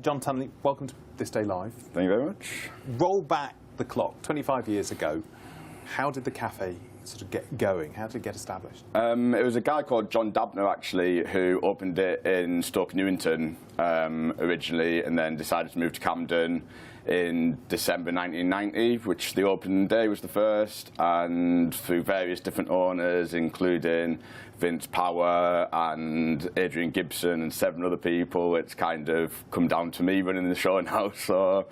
John Tunley, welcome to This Day Live. Thank you very much. Roll back the clock, 25 years ago. How did the cafe sort of get going? How did it get established? It was a guy called John Dabner, actually, who opened it in Stoke Newington originally, and then decided to move to Camden in December 1990, which the opening day was the first, and through various different owners, including Vince Power and Adrian Gibson and 7 other people, it's kind of come down to me running the show now. So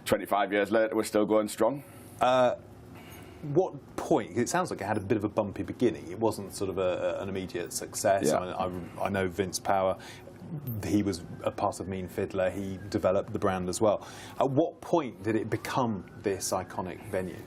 25 years later, we're still going strong. What point? It sounds like it had a bit of a bumpy beginning. It wasn't sort of an immediate success. Yeah. I know Vince Power. He was a part of Mean Fiddler. He developed the brand as well. At what point did it become this iconic venue?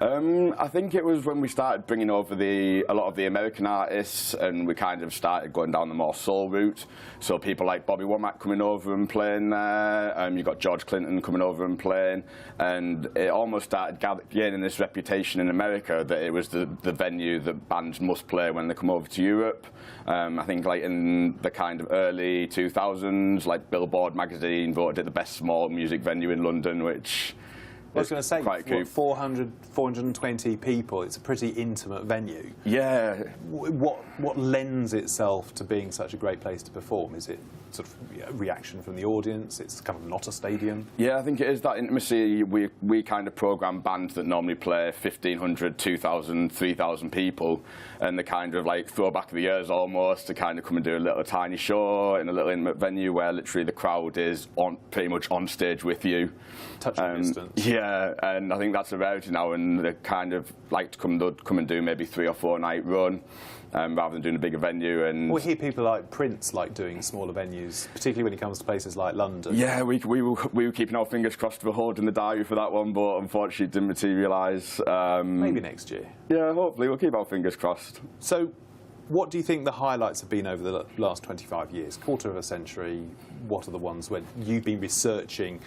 I think it was when we started bringing over a lot of the American artists, and we kind of started going down the more soul route. So people like Bobby Womack coming over and playing there. You got George Clinton coming over and playing, and it almost started gaining this reputation in America that it was the venue that bands must play when they come over to Europe. I think like in the kind of early 2000s, like Billboard magazine voted it the best small music venue in London, which I was going to say, cool. 420 people, it's a pretty intimate venue. Yeah. What lends itself to being such a great place to perform? Is it sort of a reaction from the audience? It's kind of not a stadium? Yeah, I think it is that intimacy. We kind of program bands that normally play 1,500, 2,000, 3,000 people, and they kind of like throw back the years almost to kind of come and do a little tiny show in a little intimate venue where literally the crowd is pretty much on stage with you. Touching distance. Yeah, and I think that's a rarity now, and they kind of like to come and do maybe 3 or 4 night run rather than doing a bigger venue. And we hear people like Prince like doing smaller venues, particularly when it comes to places like London. Yeah, we were keeping our fingers crossed for holding the diary for that one, but unfortunately it didn't materialise. Maybe next year. Yeah, hopefully we'll keep our fingers crossed. So, what do you think the highlights have been over the last 25 years? Quarter of a century. What are the ones when you've been researching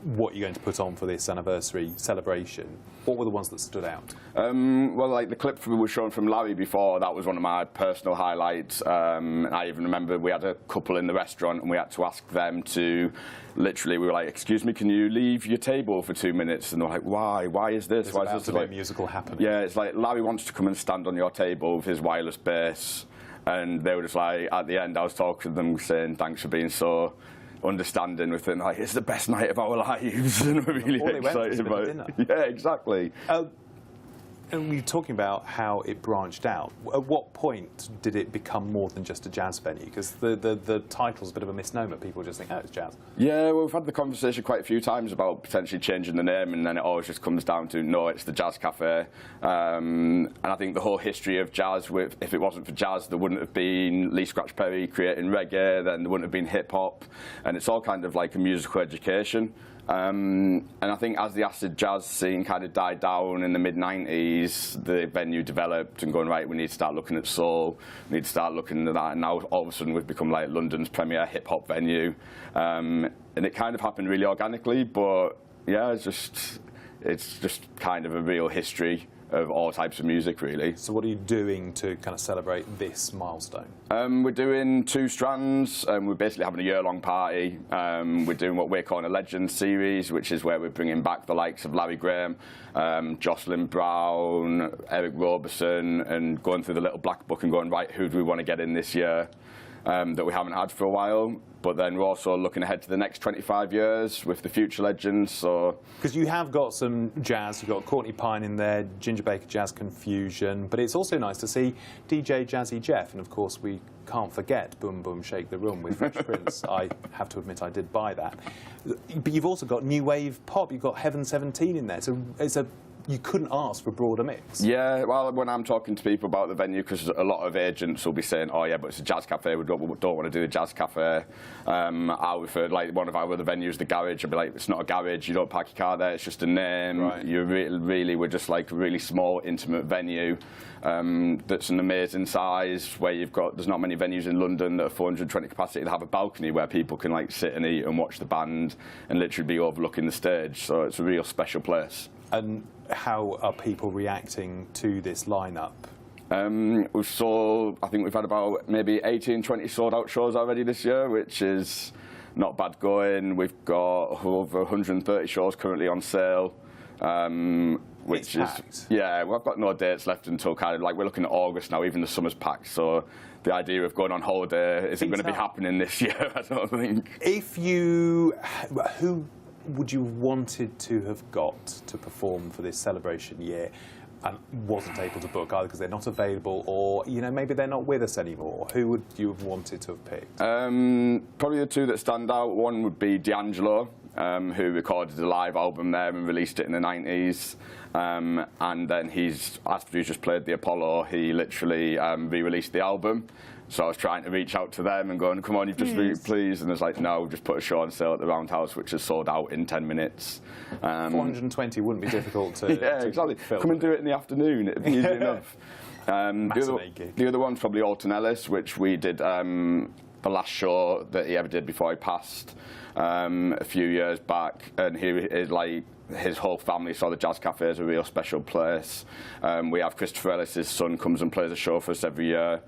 what you're going to put on for this anniversary celebration? What were the ones that stood out? Well, like the clip we were showing from Larry before, that was one of my personal highlights. I even remember we had a couple in the restaurant and we had to ask them to, literally, we were like, excuse me, can you leave your table for 2 minutes? And they're like, why? Why is this? Why is this like a musical happening? Yeah, it's like Larry wants to come and stand on your table with his wireless bass. And they were just like, at the end, I was talking to them saying, thanks for being so understanding with it, like it's the best night of our lives, and we're really excited about it. Yeah, exactly. And we were talking about how it branched out. At what point did it become more than just a jazz venue? Because the title's a bit of a misnomer. People just think, oh, it's jazz. Yeah, well, we've had the conversation quite a few times about potentially changing the name, and then it always just comes down to, no, it's the Jazz Cafe. And I think the whole history of jazz, if it wasn't for jazz, there wouldn't have been Lee Scratch Perry creating reggae, then there wouldn't have been hip-hop, and it's all kind of like a musical education. And I think as the acid jazz scene kind of died down in the mid-90s, the venue developed and going, right, we need to start looking at soul, we need to start looking at that, and now all of a sudden we've become like London's premier hip-hop venue. And it kind of happened really organically, but yeah, it's just kind of a real history of all types of music, really. So what are you doing to kind of celebrate this milestone? We're doing 2 strands. We're basically having a year-long party. We're doing what we're calling a Legends series, which is where we're bringing back the likes of Larry Graham, Jocelyn Brown, Eric Roberson, and going through the little black book and going, right, who do we want to get in this year that we haven't had for a while? But then we're also looking ahead to the next 25 years with the future legends. So, because you have got some jazz, you've got Courtney Pine in there, Ginger Baker Jazz Confusion, but it's also nice to see DJ Jazzy Jeff, and of course we can't forget Boom Boom Shake the Room with Fresh Prince. I have to admit I did buy that. But you've also got new wave pop, you've got Heaven 17 in there. You couldn't ask for a broader mix. Yeah, well, when I'm talking to people about the venue, because a lot of agents will be saying, oh yeah, but it's a jazz cafe, we don't want to do the jazz cafe. I refer, like one of our other venues, the Garage, I'd be like, it's not a garage, you don't park your car there, it's just a name. Right. We're just like a really small, intimate venue that's an amazing size, where there's not many venues in London that are 420 capacity that have a balcony where people can like sit and eat and watch the band and literally be overlooking the stage, so it's a real special place. And how are people reacting to this lineup? I think we've had about maybe 18, 20 sold-out shows already this year, which is not bad going. We've got over 130 shows currently on sale. Which is packed. Yeah, well, I've got no dates left until kind of like we're looking at August now. Even the summer's packed, so the idea of going on holiday isn't going to be happening this year. I don't think. If you, who would you wanted to have got to perform for this celebration year and wasn't able to book, either because they're not available or maybe they're not with us anymore? Who would you have wanted to have picked? Probably the two that stand out. One would be D'Angelo, who recorded a live album there and released it in the 90s. And then after he's just played the Apollo, he literally re-released the album. So I was trying to reach out to them and going, come on, you've just please. And it's like, no, we've just put a show on sale at the Roundhouse, which is sold out in 10 minutes. 420 wouldn't be difficult to yeah, exactly. fill. Come and do it in the afternoon. It'd be easy enough. The other one's probably Alton Ellis, which we did the last show that he ever did before he passed a few years back. And he is like, his whole family saw the Jazz Cafe as a real special place. We have Christopher Ellis's son comes and plays a show for us every year.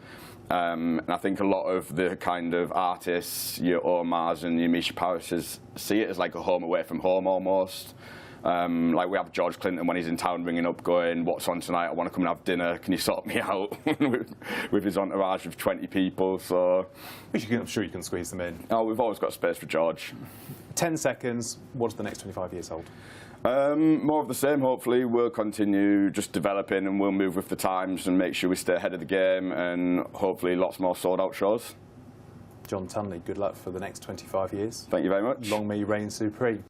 And I think a lot of the kind of artists, your Omars and your Misha Parises, see it as like a home away from home almost. Like we have George Clinton when he's in town ringing up going, what's on tonight? I want to come and have dinner. Can you sort me out? with his entourage of 20 people. So I'm sure you can squeeze them in. Oh, we've always got space for George. 10 seconds. What does the next 25 years hold? More of the same, hopefully. We'll continue just developing and we'll move with the times and make sure we stay ahead of the game and hopefully lots more sold-out shows. John Tunley, good luck for the next 25 years. Thank you very much. Long may you reign supreme.